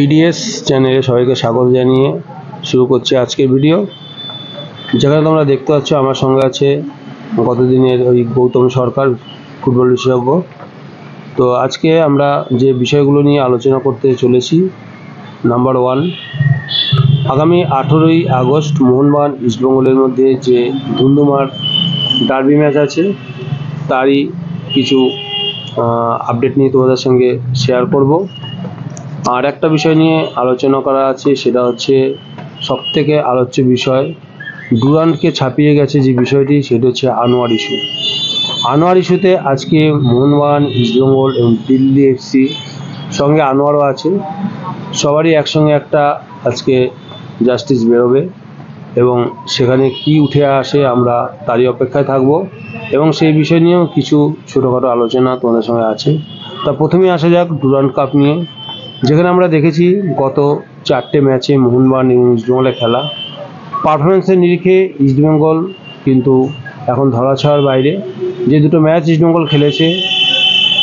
EDS চ্যানেলে সবাইকে স্বাগত জানিয়ে শুরু করছি আজকের ভিডিও। যেখানে তোমরা দেখতে পাচ্ছ আমার সঙ্গে আছে গতদিনের ওই গৌতম সরকার, ফুটবল বিশেষজ্ঞ। তো আজকে আমরা যে বিষয়গুলো নিয়ে আলোচনা করতে চলেছি, নাম্বার 1, আগামী 18ই আগস্ট মোহনবাগান ইস্টবেঙ্গলের মধ্যে যে ধুন্ধুমার ডার্বি ম্যাচ আছে তারই কিছু আপডেট নিয়ে তোমাদের সঙ্গে শেয়ার করব। আর একটা বিষয় নিয়ে আলোচনা করা আছে, সেটা হচ্ছে সবথেকে আলোচ্য বিষয়, ডুরান্ডকে ছাপিয়ে গেছে যে বিষয়টি, সেটা হচ্ছে আনোয়ার ইস্যু। আনোয়ার ইস্যুতে আজকে মোহনবাগান, ইস্টবেঙ্গল এবং দিল্লি এফসি, সঙ্গে আনোয়ারও আছে, সবারই একসঙ্গে একটা আজকে জাস্টিস বেরোবে এবং সেখানে কি উঠে আসে আমরা তারই অপেক্ষায় থাকব এবং সেই বিষয় নিয়েও কিছু ছোটোখাটো আলোচনা তোমাদের সঙ্গে আছে। তা প্রথমেই আসা যাক ডুরান্ড কাপ নিয়ে, যেখানে আমরা দেখেছি গত 4টে ম্যাচে মোহনবাগান এবং ইস্টবেঙ্গলের খেলা, পারফরমেন্সের নিরিখে ইস্টবেঙ্গল কিন্তু এখন ধরাছোঁয়ার বাইরে। যে দুটো ম্যাচ ইস্টবেঙ্গল খেলেছে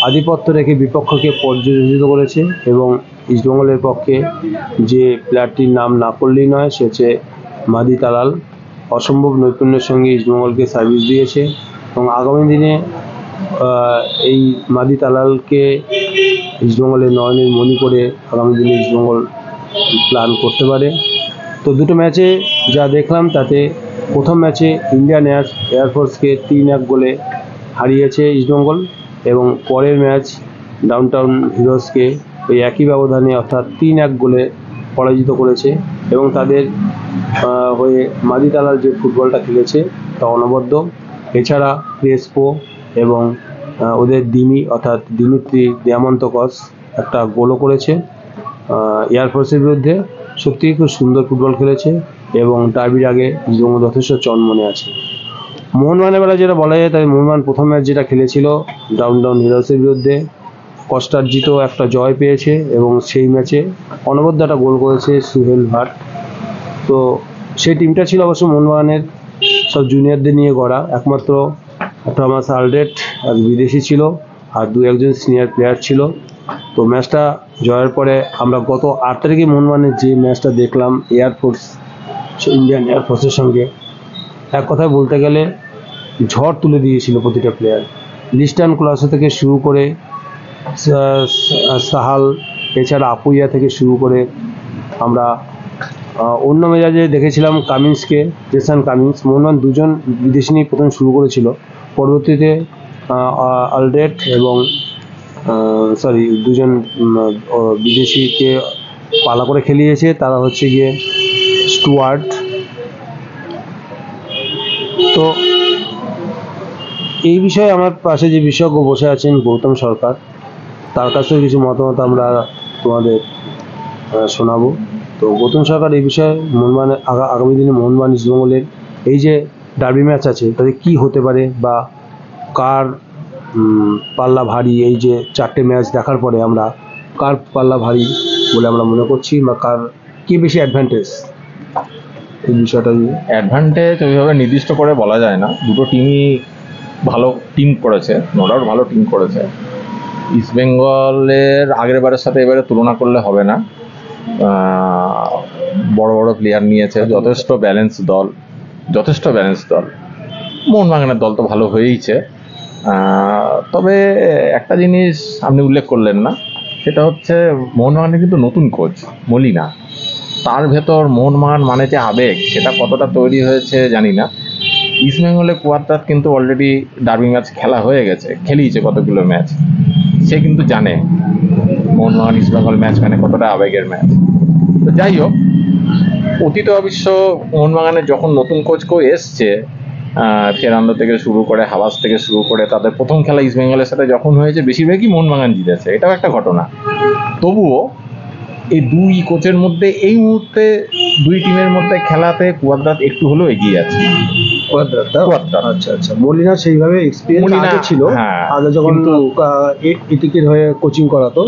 আধিপত্য রেখে বিপক্ষকে পর্যবেসিত করেছে এবং ইস্টবেঙ্গলের পক্ষে যে প্লেয়ারটির নাম না করলেই নয়, সে হচ্ছে মাদি তালাল। অসম্ভব নৈপুণ্যের সঙ্গে ইস্টবেঙ্গলকে সার্ভিস দিয়েছে এবং আগামী দিনে এই মাদি তালালকে ইস্টবেঙ্গলের নয়নের মণি করে আগামী দিনে ইস্টবেঙ্গল প্ল্যান করতে পারে। তো দুটো ম্যাচে যা দেখলাম তাতে প্রথম ম্যাচে ইন্ডিয়ান এয়ারফোর্সকে 3-1 গোলে হারিয়েছে ইস্টবেঙ্গল এবং পরের ম্যাচ ডাউনটাউন হিরোজকে ওই একই ব্যবধানে অর্থাৎ 3-1 গোলে পরাজিত করেছে এবং তাদের হয়ে মাদি তালাল যে ফুটবলটা খেলেছে তা অনবদ্য। এছাড়া ক্রেসপো এবং ওদের দিমি অর্থাৎ দিমিত্রি দিয়ামন্তকস একটা গোলও করেছে এয়ারফোর্সের বিরুদ্ধে। সত্যিই খুব সুন্দর ফুটবল খেলেছে এবং ডার্বির আগে ইস্টবেঙ্গল যথেষ্ট চনমনে আছে। মোহনবাগানের বেলা যেটা বলা যায়, তাই মোহনবাগান প্রথম ম্যাচ যেটা খেলেছিল ডাউনটাউন হিরোজের বিরুদ্ধে, কষ্টার্জিত একটা জয় পেয়েছে এবং সেই ম্যাচে অনবদ্য একটা গোল করেছে সুহেল ভাট। তো সেই টিমটা ছিল অবশ্য মোহনবাগানের সব জুনিয়রদের নিয়ে গড়া, একমাত্র থমাস আলড্রেট এক বিদেশি ছিল আর 2-1 সিনিয়র প্লেয়ার ছিল। তো ম্যাচটা জয়ের পরে আমরা গত 8 তারিখে মোহনবাগানের যে ম্যাচটা দেখলাম এয়ারফোর্স, ইন্ডিয়ান এয়ারফোর্সের সঙ্গে, এক কথায় বলতে গেলে ঝড় তুলে দিয়েছিল প্রতিটা প্লেয়ার। লিস্টান ক্লাসে থেকে শুরু করে সাহাল, এছাড়া আপুইয়া থেকে শুরু করে আমরা অন্য মেজাজে দেখেছিলাম কামিন্সকে, জেসন কামিন্স। মোহনবাগান 2জন বিদেশি নিয়ে প্রথম শুরু করেছিল, পরবর্তীতে আলড্রেট এবং 2জন বিদেশিকে পালা করে খেলিয়েছে, তারা হচ্ছে গিয়ে স্টুয়ার্ট। তো এই বিষয়ে আমার পাশে যে বিশেষজ্ঞ বসে আছেন গৌতম সরকার, তার কাছেও কিছু মতামত আমরা তোমাদের শোনাবো। তো গৌতম সরকার, এই বিষয়ে মোহনবাগানের আগামী দিনে মোহনবাগান ইস্টবেঙ্গলের এই যে ডার্বি ম্যাচ আছে তাতে কি হতে পারে বা কার পাল্লা ভারী, এই যে 4টে ম্যাচ দেখার পরে আমরা কার পাল্লা ভারী বলে আমরা মনে করছি বা কার কি বেশি অ্যাডভান্টেজ, এই বিষয়টা নিয়ে? অ্যাডভান্টেজ ওইভাবে নির্দিষ্ট করে বলা যায় না, দুটো টিমই ভালো টিম করেছে, নো ডাউট ভালো টিম করেছে। ইস্টবেঙ্গলের আগের বারের সাথে এবারে তুলনা করলে হবে না, বড় বড় প্লেয়ার নিয়েছে, যথেষ্ট ব্যালেন্স দল। মোহনবাগানের দল তো ভালো হয়েইছে, তবে একটা জিনিস আপনি উল্লেখ করলেন না, সেটা হচ্ছে মোহনবাগানের কিন্তু নতুন কোচ মলিনা, তার ভেতর মোহনবাগান মানে যে আবেগ, সেটা কতটা তৈরি হয়েছে জানি না। ইস্টবেঙ্গলের কোয়াদ্রাত কিন্তু অলরেডি ডার্বি ম্যাচ খেলা হয়ে গেছে, খেলিয়েছে কতগুলো ম্যাচ, সে কিন্তু জানে মোহনবাগান ইস্টবেঙ্গল ম্যাচ মানে কতটা আবেগের ম্যাচ। তো যাই হোক, অতীত অবশ্য মোহনবাগানের যখন নতুন কোচ কেউ এসছে, ফেরান্দো থেকে শুরু করে হাবাস থেকে শুরু করে, তাদের প্রথম খেলা ইস্টবেঙ্গলের সাথে যখন হয়েছে বেশিরভাগই মোহনবাগান জিতেছে, এটাও একটা ঘটনা। তবুও এই দুই কোচের মধ্যে এই মুহূর্তে দুই টিমের মধ্যে খেলাতে কোয়াদ্রাত একটু হলেও এগিয়ে আছে। আচ্ছা, মলিনা সেইভাবে এক্সপেরিয়েন্স ছিল আগে যখন এটিকের হয়ে কোচিং করাতো,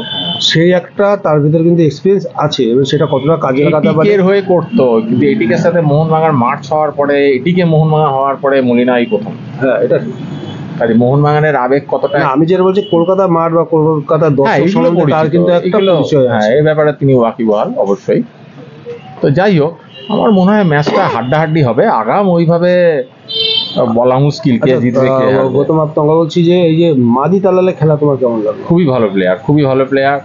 সেই একটা তার ভিতরে কিন্তু এক্সপেরিয়েন্স আছে এবং সেটা কতটা কাজে লাগাতে পারে। এটিকের হয়ে করতো, কিন্তু এটিকের সাথে মোহনবাগান মার্চ হওয়ার পরে, এটিকে মোহনবাগান হওয়ার পরে মলিনা এই প্রথম। হ্যাঁ, এটা কাজে মোহনবাগানের আবেগ কতটা, না, আমি যেটা বলছি কলকাতা মাঠ বা কলকাতার হ্যাঁ দর্শক এগুলো সম্বন্ধে তার পরিচিত, কিন্তু একটা এগুলো পরিচয় হ্যাঁ আছে। এই ব্যাপারে তিনি ওয়াকিবহাল অবশ্যই। তো যাই হোক, আমার মনে হয় ম্যাচটা হাড্ডাহাড্ডি হবে, আগাম ওইভাবে বলা মুশকিল কে আচ্ছা, জিতবে কে হারবে। গৌতম আপনাকে বলছি যে এই যে মাদি তালালে খেলা তোমার কেমন লাগলো? খুবই ভালো প্লেয়ার, খুবই ভালো প্লেয়ার,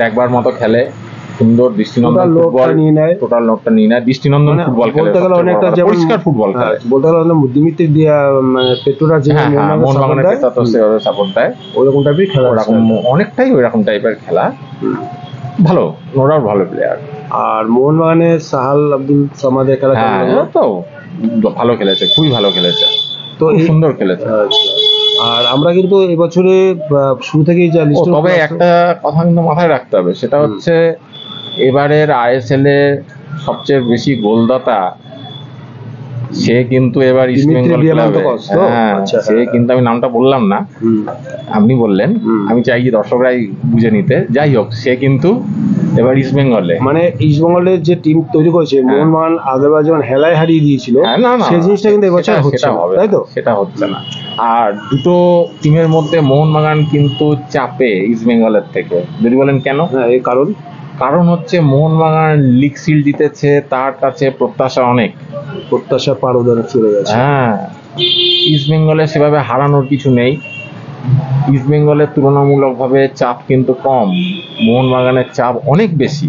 দেখবার মতো খেলে, সুন্দর দৃষ্টিনন্দন টোটাল ফুটবল, লোডটা নিয়ে নেয়, টোটাল লোডটা নিয়ে নেয়, দৃষ্টিনন্দন মানে ফুটবল খেলে, বলতে গেলে সবচেয়ে অনেকটা বড় কথা, যেমন পরিষ্কার ফুটবল খেলে। বলতে গেলে অনেক দিমিত্রি দিয়া মানে পেট্রোরা যে হ্যাঁ হ্যাঁ, মোহনবাগানের পেতা তো সেভাবে সাপোর্ট দেয়, ওরকম টাইপের খেলা, ওরকম অনেকটাই ওইরকম টাইপের খেলা। ভালো, নো ডাউট ভালো প্লেয়ার। আর মোহনবাগানের সাহাল আব্দুল সামাদের খেলা কেমন হ্যাঁ লাগলো? তো ভালো খেলেছে, খুবই ভালো খেলেছে, তো খুব এই সুন্দর খেলেছে। আচ্ছা। আর আমরা কিন্তু এবছরে শুরু থেকেই যা ও লিস্ট, তবে একটা কথা কিন্তু মাথায় রাখতে হবে, সেটা হচ্ছে এবারের আইএসএল এ সবচেয়ে বেশি গোলদাতা সে কিন্তু এবার ইস্ট দিমিত্রি বেঙ্গল ক্লাবে, দিয়ামান্তকস তো? হ্যাঁ আচ্ছা, সে হ্যাঁ। কিন্তু, আমি নামটা বললাম না, আপনি বললেন, আমি চাই যে দর্শকরাই বুঝে নিতে। যাই হোক, সে কিন্তু এবার ইস্ট বেঙ্গলে, মানে ইস্ট বেঙ্গলের যে টিম তৈরি করেছে মোহনবাগান আগেরবার যেমন হেলায় হারিয়ে দিয়েছিল, হ্যাঁ না না সেই জিনিসটা কিন্তু এবছর সেটা- হচ্ছে সেটা না, হবে তাই তো? না, সেটা হচ্ছে না। আর দুটো টিমের মধ্যে মোহনবাগান কিন্তু চাপে ইস্ট বেঙ্গলের থেকে, যদি বলেন কেন, হ্যাঁ, এই কারণ কারণ হচ্ছে মোহনবাগান লিগ শিল্ড জিতেছে, তার কাছে প্রত্যাশা অনেক, প্রত্যাশা পারদরে চলে গেছে। হ্যাঁ ইস্ট বেঙ্গলে সেভাবে হারানোর কিছু নেই, ইস্ট বেঙ্গলের তুলনামূলকভাবে চাপ কিন্তু কম, মোহনবাগানের চাপ অনেক বেশি।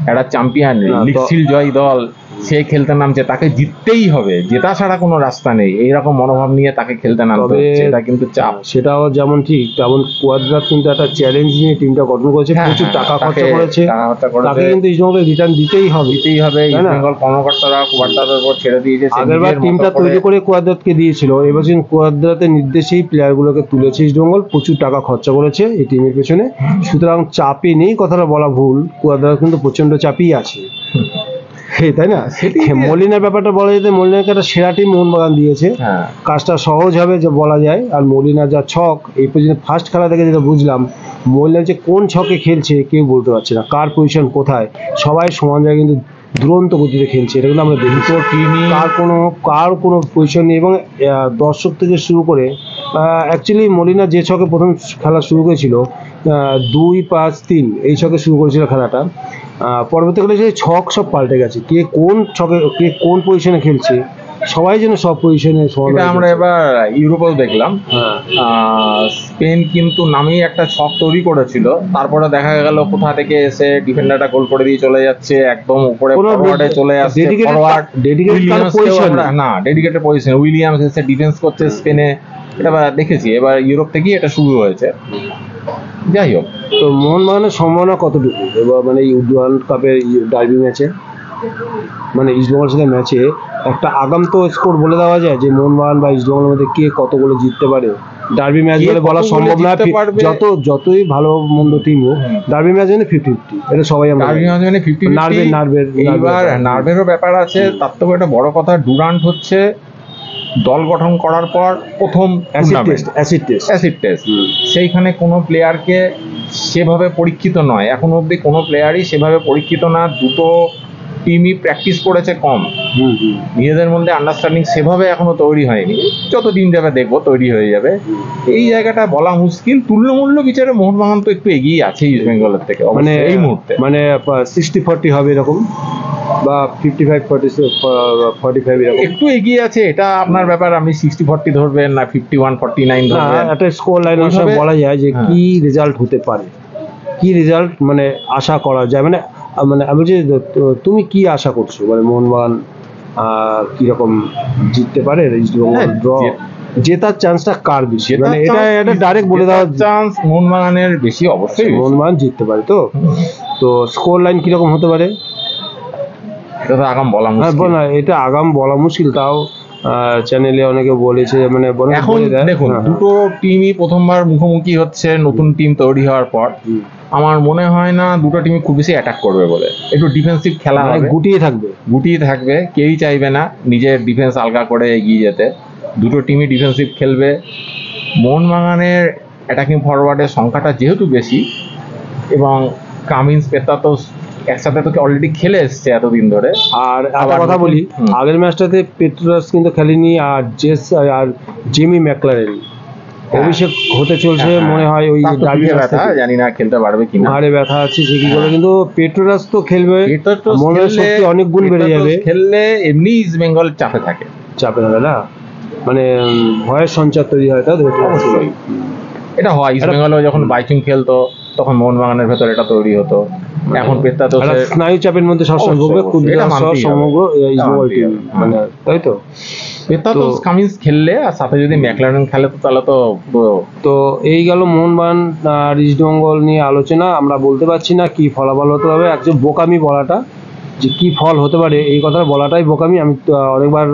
একটা চ্যাম্পিয়ন না, লিগ তো- শিল্ড জয় দল সে খেলতে নামছে, তাকে জিততেই হবে, জেতা ছাড়া কোনো রাস্তা নেই, এইরকম মনোভাব নিয়ে তাকে খেলতে নামতে তবে হচ্ছে, এটা কিন্তু চাপ। সেটাও যেমন ঠিক, তেমন কোয়াদ্রাত কিন্তু একটা চ্যালেঞ্জ নিয়ে টিমটা গঠন করেছে, হ্যাঁ, প্রচুর হ্যাঁ, টাকা তাকে খরচা করেছে, টাকা খরচা করেছে, তাকে কিন্তু ইস্ট বেঙ্গল রিটার্ন দিতেই হবে। দিতেই হবে। তাই ইস্ট না? বেঙ্গল কর্মকর্তারা কোয়ার্টারের উপর ছেড়ে দিয়েছে, সে আগেরবার নিজের মতো টিমটা তৈরি করে কোয়াদ্রাতকে দিয়েছিল, এবার কিন্তু কোয়াদ্রাতের নির্দেশেই প্লেয়ারগুলোকে তুলেছে ইস্ট বেঙ্গল, প্রচুর টাকা খরচা করেছে এই টিমের পেছনে, সুতরাং চাপে নেই কথাটা বলা ভুল, কোয়াদ্রাত কিন্তু প্রচন্ড চাপেই আছে, তাই না? মলিনার ব্যাপারটা বলা যেতে, মলিনাকে একটা সেরা টিম মোহনবাগান দিয়েছে, হ্যাঁ কাজটা সহজ হবে যে বলা যায়। আর মলিনা যা ছক এই পর্যন্ত ফার্স্ট খেলা থেকে যেটা বুঝলাম, মলিনা যে কোন ছকে খেলছে কেউ বলতে পারছে না, কার পজিশন কোথায়, সবাই সমান জায়গায় কিন্তু দুরন্ত গতিতে খেলছে, এটা কিন্তু আমরা দেখি, দুটো টিমই কার কোনো পজিশন নেই। এবং দর্শক থেকে শুরু করে অ্যাকচুয়ালি মলিনা যে ছকে প্রথম খেলা শুরু করেছিল 2-5-3 এই ছকে শুরু করেছিল খেলাটা, পরবর্তীকালে সেই ছক সব পাল্টে গেছে, কে কোন ছকে কে কোন পজিশনে খেলছে, সবাই যেন সব পজিশনে সমান এটা হয়ে আমরা খেলছে। এবার ইউরোপেও দেখলাম। হ্যাঁ, স্পেন কিন্তু নামেই একটা ছক তৈরি করেছিল, তারপরে দেখা গেল কোথা থেকে এসে ডিফেন্ডারটা গোল করে দিয়ে চলে যাচ্ছে, একদম উপরে কোনো ফরওয়ার্ডে চলে আসছে, ফরওয়ার্ড না ডেডিকেটেড পজিশন, উইলিয়ামস এসে ডিফেন্স করছে স্পেনে, এটা দেখেছি এবার ইউরোপ থেকেই এটা শুরু হয়েছে। যাই হোক, তো মোহনবাগানের সম্ভাবনা কতটুকু এবার মানে এই ওয়ার্ল্ড কাপের ডার্বি ম্যাচে, মানে ইস্টবেঙ্গলের সাথে ম্যাচে একটা আগাম তো স্কোর বলে দেওয়া যায় যে মোহনবাগান বা ইস্টবেঙ্গলের মধ্যে কে কত গোলে জিততে পারে? ডার্বি ম্যাচ কে বলে বলা কত গোলে সম্ভব না, জিততে পারবে? যতই ভালো মন্দ টিম হোক, ডার্বি ম্যাচ মানে 50-50, এটা সবাই আমরা ডার্বি জানি। ম্যাচ মানে 50-50, নার্ভের এইবার নার্ভেরও ব্যাপার আছে, তার থেকে একটা বড় কথা, ডুরান্ট হচ্ছে দল গঠন করার পর প্রথম অ্যাসিড টেস্ট, সেইখানে কোনো প্লেয়ারকে সেভাবে পরীক্ষিত নয়, এখনো অবধি কোনো প্লেয়ারই সেভাবে পরীক্ষিত না, দুটো টিমই প্র্যাকটিস করেছে কম, নিজেদের মধ্যে আন্ডারস্ট্যান্ডিং সেভাবে এখনো তৈরি হয়নি, যত দিন যাবে দেখবো তৈরি হয়ে যাবে। এই জায়গাটা বলা মুশকিল, তুল্যমূল্য বিচারে মোহনবাগান তো একটু এগিয়ে আছে ইস্ট বেঙ্গলের থেকে মানে এই মুহূর্তে, মানে 60-40 হবে এরকম, বা 55-45 এরকম একটু এগিয়ে আছে, এটা আপনার ব্যাপার, আপনি 60-40 ধরবেন না 51-49 ধরবেন, একটা স্কোর লাইন ওইভাবে বলা যায় যে হ্যাঁ। কি রেজাল্ট হতে পারে, কি রেজাল্ট মানে আশা করা যায়, মানে মানে আমি বলছি তুমি কি আশা করছো, মানে মোহনবাগান কিরকম জিততে পারে, হ্যাঁ, ড্র জেতার চান্সটা কার বেশি, মানে এটা ডাইরেক্ট বলে দেওয়া চান্স মোহনবাগানের বেশি, অবশ্যই বেশি। মোহনবাগান জিততে পারে তো, তো স্কোর লাইন কিরকম হতে পারে? এটা তো আগাম বলা হ্যাঁ, মুশকিল। না এটা আগাম বলা মুশকিল, তাও চ্যানেলে অনেকে বলেছে, মানে এখন দেখুন, দুটো টিমই প্রথমবার মুখোমুখি হচ্ছে নতুন টিম তৈরি হওয়ার পর, আমার মনে হয় না দুটো টিমই খুব বেশি অ্যাটাক করবে বলে, একটু ডিফেন্সিভ খেলা হবে, গুটিয়ে থাকবে, কেউই চাইবে না নিজের ডিফেন্স আলগা করে এগিয়ে যেতে, দুটো টিমই ডিফেন্সিভ খেলবে। মোহনবাগানের অ্যাটাকিং ফরওয়ার্ডের সংখ্যাটা যেহেতু বেশি এবং কামিন্স পেতাতোস একসাথে তো অলরেডি খেলে এসছে এতদিন ধরে। আর একটা আবার কথা বলি, হুম। আগের ম্যাচটাতে পেট্রোরাস কিন্তু খেলেনি, আর আর জিমি ম্যাকলারেন অভিষেক হতে চলছে মনে হয় ওই তার তো ডার্বি পিঠে ম্যাচ ব্যথা, থেকে। জানি না খেলতে পারবে কিনা। ঘাড়ে ব্যথা আছে সে কি করে, কিন্তু পেট্রোরাস তো খেলবে, পেট্রোস মনের খেললে- শক্তি অনেক গুণ বেড়ে পেট্রোস যাবে। খেললে এমনি ইস্ট বেঙ্গল চাপে থাকে। চাপে হবে না, মানে ভয়ের সঞ্চার তৈরি হয়, তাই তো? অবশ্যই এটা হয়। ইস্ট বেঙ্গলও যখন বাইচুং খেলতো তখন মোহনবাগানের ভেতর এটা তৈরি হতো। এখন পেত্তাতো একটা স্নায়ু চাপের মধ্যে সবসময় ভুগবে, অবশ্যই, কুদ্রা এটা সহ মানতেই হবে। সমগ্র ইস্ট বেঙ্গল টিম, মানে তাই তো? পেত্তাতো কামিন্স খেললে আর সাথে যদি ম্যাকলারেন খেলে তো তাহলে তো পুরো। তো এই গেল মোহনবাগান আর ইস্ট বেঙ্গল নিয়ে আলোচনা। আমরা বলতে পারছি না কি ফলাফল হতে হবে, একদম বোকামি বলাটা, যে কি ফল হতে পারে এই কথা বলাটাই বোকামি। আমি অনেকবার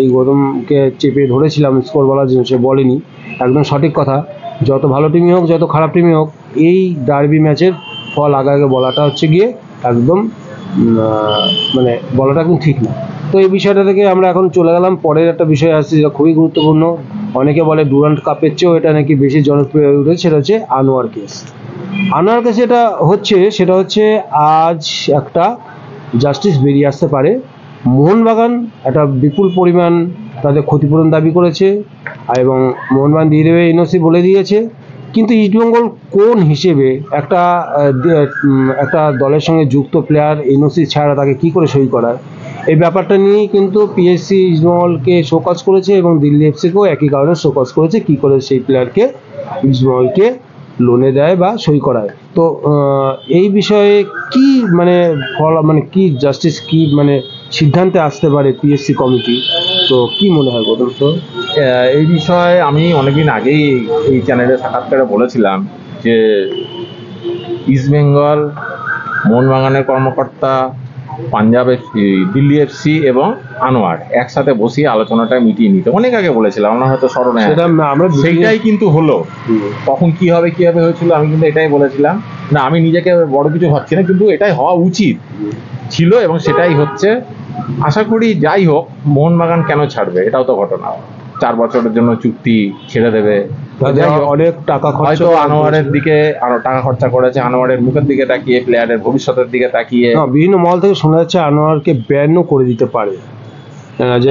এই গৌতমকে চেপে ধরেছিলাম স্কোর বলার জন্য, সে বলেনি, একদম সঠিক কথা। যত ভালো টিমই হোক, যত খারাপ টিমই হোক, এই ডার্বি ম্যাচের ফল আগে আগে বলাটা হচ্ছে গিয়ে একদম মানে বলাটা একদম ঠিক না। তো এই বিষয়টা থেকে আমরা এখন চলে গেলাম পরের একটা বিষয় আসছে, যেটা খুবই গুরুত্বপূর্ণ। অনেকে বলে ডুরান্ট কাপের চেয়েও এটা নাকি বেশি জনপ্রিয় হয়ে উঠেছে, সেটা হচ্ছে আনোয়ার কেস। আনোয়ার কেস যেটা হচ্ছে সেটা হচ্ছে আজ একটা জাস্টিস বেরিয়ে আসতে পারে। মোহনবাগান একটা বিপুল পরিমাণ তাদের ক্ষতিপূরণ দাবি করেছে, এবং মোহনবাগান দিয়ে দেবে এনওসি বলে দিয়েছে। কিন্তু ইস্টবেঙ্গল কোন হিসেবে একটা দলের সঙ্গে যুক্ত প্লেয়ার এনওসি ছাড়া তাকে কি করে সই করায়, এই ব্যাপারটা নিয়েই কিন্তু পিএসসি ইস্টবেঙ্গলকে শোকজ করেছে, এবং দিল্লি এফসিকেও একই কারণে শোকজ করেছে, কি করে সেই প্লেয়ারকে ইস্টবেঙ্গলকে লোনে দেয় বা সই করায়। তো এই বিষয়ে কি মানে মানে কি জাস্টিস, কি মানে সিদ্ধান্তে আসতে পারে পিএসসি কমিটি, তো কি মনে হয় গৌতম তো? এই বিষয়ে আমি অনেকদিন আগেই এই চ্যানেলে সাক্ষাৎকারে বলেছিলাম যে ইস্ট বেঙ্গল, মোহনবাগানের কর্মকর্তা, পাঞ্জাব এফসি, দিল্লি এফসি এবং আনোয়ার একসাথে বসিয়ে আলোচনাটা মিটিয়ে নিতে অনেক আগে বলেছিলাম, আমরা হয়তো স্মরণে আছে। সেটা আমরা সেইটাই কিন্তু হলো। তখন কি হবে কিভাবে হয়েছিল আমি কিন্তু এটাই বলেছিলাম, না আমি নিজেকে বড় কিছু ভাবছি না, কিন্তু এটাই হওয়া উচিত ছিল এবং সেটাই হচ্ছে। আশা করি যাই হোক, মোহনবাগান কেন ছাড়বে, এটাও তো ঘটনা। 4 বছরের জন্য চুক্তি ছেড়ে দেবে, তাদের অনেক টাকা খরচ, হয়তো আনোয়ারের দিকে আরো টাকা খরচা করেছে, আনোয়ারের মুখের দিকে তাকিয়ে, প্লেয়ারের ভবিষ্যতের দিকে তাকিয়ে। বিভিন্ন মহল থেকে শোনা যাচ্ছে আনোয়ারকে ব্যানও করে দিতে পারে।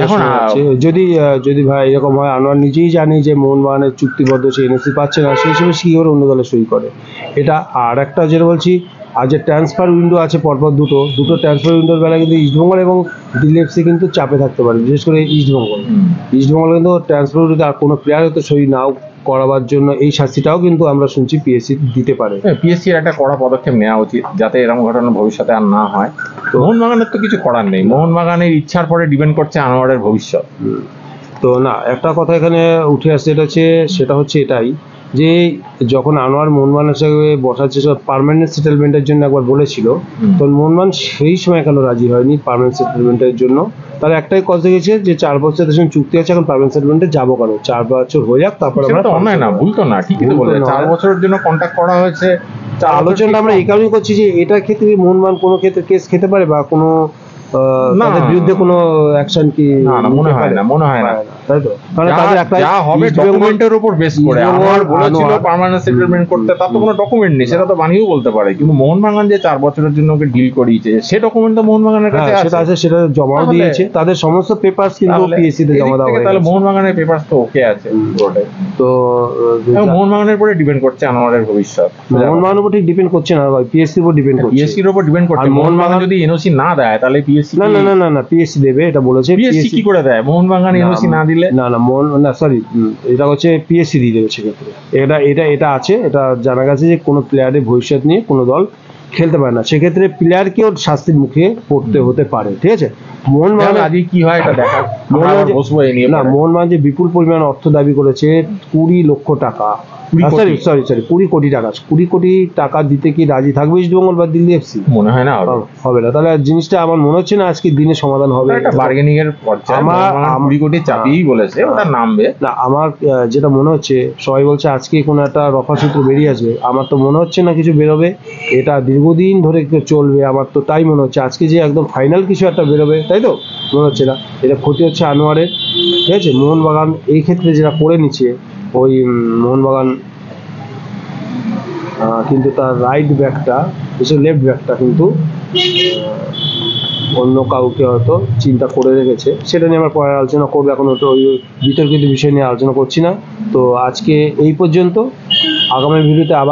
এখন যদি যদি ভাই এরকম হয়, আনোয়ার নিজেই জানে যে মোহনবাগানের চুক্তিবদ্ধ সে এনওসি পাচ্ছে না, সেই হিসেবে কি করে অন্য দলে সই করে এটা। আর একটা যেটা বলছি, আর যে ট্রান্সফার উইন্ডো আছে পরপর দুটো ট্রান্সফার উইন্ডোর বেলা কিন্তু ইস্টবেঙ্গল এবং দিল্লি এফসি কিন্তু চাপে থাকতে পারে, বিশেষ করে ইস্টবেঙ্গল কিন্তু ট্রান্সফার উইন্ডোতে আর কোনো প্লেয়ার হয়তো সই নাও করাবার জন্য এই শাস্তিটাও কিন্তু আমরা শুনছি পিএসসি দিতে পারে। পিএসসি একটা কড়া পদক্ষেপ নেওয়া উচিত যাতে এরকম ঘটনা ভবিষ্যতে আর না হয়। মোহনবাগানের তো কিছু করার নেই, মোহনবাগানের ইচ্ছার পরে ডিপেন্ড করছে আনোয়ারের ভবিষ্যৎ। তো না, একটা কথা এখানে উঠে আসছে, সেটা হচ্ছে এটাই যে যখন আনোয়ার মোহনবাগানের সঙ্গে বসার চেষ্টা পার্মানেন্ট সেটেলমেন্টের জন্য একবার বলেছিল, তো মোহনবাগান সেই সময় কেন রাজি হয়নি পার্মানেন্ট সেটেলমেন্টের জন্য? তার একটাই কথা গেছে যে 4 বছরের সঙ্গে চুক্তি আছে, এখন পার্মানেন্ট সেটেলমেন্টে যাবো কেন, 4 বছর হয়ে যাক তারপর আমরা। তো অন্যায় না, ভুল তো না, ঠিকই তো বলে 4 বছরের জন্য কন্ট্যাক্ট করা হয়েছে। আলোচনাটা আমরা এই কারণেই করছি যে এটার ক্ষেত্রে মোহনবাগান কোনো ক্ষেত্রে কেস খেতে পারে বা কোনো তাদের বিরুদ্ধে কোনো অ্যাকশন কি? না, মনে হয় না, তাই তো? কারণ তাদের একটা যা হবে ডকুমেন্টের উপর বেস করে। আনোয়ার বলেছিল পার্মানেন্ট সেটেলমেন্ট করতে, তার তো কোনো ডকুমেন্ট নেই, সেটা তো বানিয়েও বলতে পারে। কিন্তু মোহনবাগান যে 4 বছরের জন্য ওকে ডিল করিয়েছে, সে ডকুমেন্ট তো মোহনবাগানের কাছে আছে, সেটা জমাও দিয়েছে, তাদের সমস্ত পেপারস কিন্তু পিএসসি তে জমা দেওয়া হয়েছে। তাহলে মোহনবাগানের পেপারস তো ওকে আছে পুরোটাই। তো মোহনবাগানের উপরে ডিপেন্ড করছে আনোয়ারের ভবিষ্যৎ। মোহনবাগানের উপর ঠিক ডিপেন্ড করছে না ভাই, পিএসসির উপর ডিপেন্ড করছে। পিএসসির উপর ডিপেন্ড করছে। মোহনবাগান যদি এনওসি না দেয় তাহলে পিএসসি না পিএসসি দেবে, এটা বলেছে। পিএসসি কি করে দেয় মোহনবাগান এনওসি না দিলে? না সরি, এটা হচ্ছে পিএসসি দিয়ে দেবে সেক্ষেত্রে। এটা আছে, এটা জানা গেছে যে কোনো প্লেয়ারের ভবিষ্যৎ নিয়ে কোনো দল খেলতে পারে না, সেক্ষেত্রে প্লেয়ারকেও শাস্তির মুখে পড়তে হতে পারে, ঠিক আছে? মোহনবাগান আজকে কি হয় এটা দেখা, মোহনবাগান যে বিপুল পরিমাণ অর্থ দাবি করেছে, 20 লক্ষ টাকা, সরি 20 কোটি টাকা, 20 কোটি টাকা দিতে কি রাজি থাকবে ইস্টবেঙ্গল বা দিল্লি এফসি? মনে হয় না হবে না। তাহলে জিনিসটা আমার মনে হচ্ছে না আজকের দিনে সমাধান হবে। একটা বার্গেনিং এর পর্যায়ে আমার 20 কোটি চাপিয়েই বলেছে ওটা নামবে না। আমার যেটা মনে হচ্ছে, সবাই বলছে আজকে কোনো একটা রফাসূত্র বেরিয়ে আসবে, আমার তো মনে হচ্ছে না কিছু বেরোবে, এটা দীর্ঘদিন ধরে চলবে, আমার তো তাই মনে হচ্ছে। আজকে যে একদম ফাইনাল কিছু একটা বেরোবে তাই তো মনে হচ্ছে না। এটা ক্ষতি হচ্ছে আনোয়ারের, ঠিক আছে? মোহনবাগান এই ক্ষেত্রে যেটা করে নিচ্ছে, ওই মোহনবাগান কিন্তু তার রাইট ব্যাকটা, লেফট ব্যাকটা কিন্তু অন্য কাউকে হয়তো চিন্তা করে রেখেছে, সেটা নিয়ে আমরা পরে আলোচনা করবো। এখন তো ওই বিতর্কিত বিষয় নিয়ে আলোচনা করছি না। তো আজকে এই পর্যন্ত। আগামী ভিডিওতে আবার